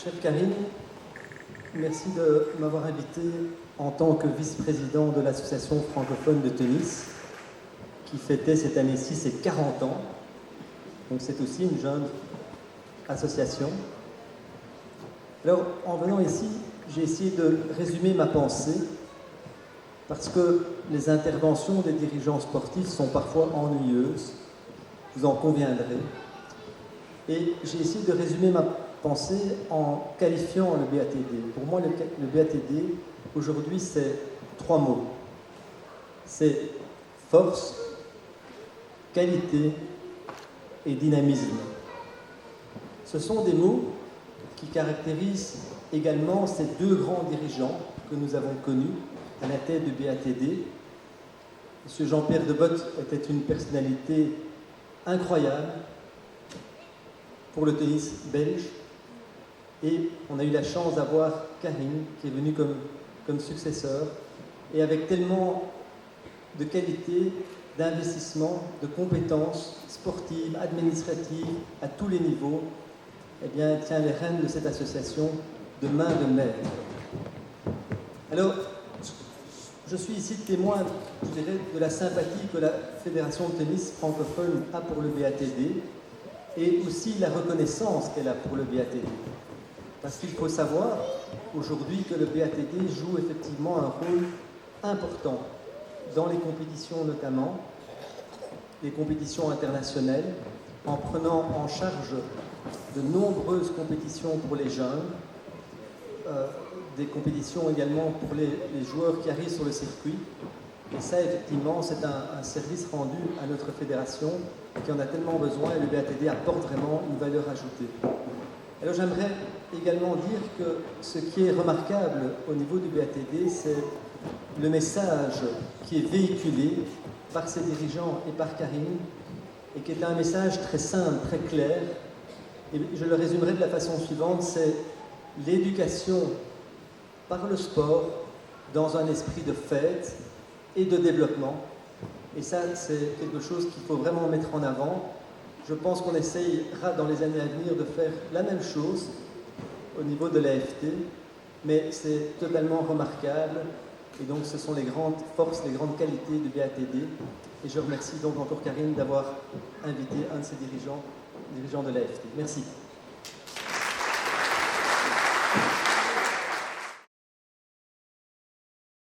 Chère Karine, merci de m'avoir invité en tant que vice-président de l'association francophone de tennis, qui fêtait cette année-ci ses 40 ans. Donc c'est aussi une jeune association. Alors, en venant ici, j'ai essayé de résumer ma pensée, parce que les interventions des dirigeants sportifs sont parfois ennuyeuses, vous en conviendrez. Et j'ai essayé de résumer ma pensée en qualifiant le BATD. Pour moi, le BATD, aujourd'hui, c'est 3 mots. C'est force, qualité et dynamisme. Ce sont des mots qui caractérisent également ces deux grands dirigeants que nous avons connus à la tête du BATD. M. Jean-Pierre Debotte était une personnalité incroyable pour le tennis belge, et on a eu la chance d'avoir Karine qui est venue comme successeur, et avec tellement de qualité, d'investissement, de compétences sportives, administratives, à tous les niveaux, eh bien, elle tient les rênes de cette association de main de maître. Alors, je suis ici témoin, je dirais, de la sympathie que la Fédération de tennis francophone a pour le BATD, et aussi la reconnaissance qu'elle a pour le BATD. Parce qu'il faut savoir aujourd'hui que le BATD joue effectivement un rôle important dans les compétitions, notamment les compétitions internationales, en prenant en charge de nombreuses compétitions pour les jeunes, des compétitions également pour les joueurs qui arrivent sur le circuit. Et ça, effectivement, c'est un service rendu à notre fédération qui en a tellement besoin, et le BATD apporte vraiment une valeur ajoutée. Alors j'aimerais également dire que ce qui est remarquable au niveau du BATD, c'est le message qui est véhiculé par ses dirigeants et par Karine, et qui est un message très simple, très clair. Et je le résumerai de la façon suivante, c'est l'éducation par le sport dans un esprit de fête et de développement. Et ça, c'est quelque chose qu'il faut vraiment mettre en avant. Je pense qu'on essayera dans les années à venir de faire la même chose au niveau de l'AFT, mais c'est totalement remarquable. Et donc, ce sont les grandes forces, les grandes qualités du BATD. Et je remercie donc encore Karine d'avoir invité un de ses dirigeants de l'AFT. Merci.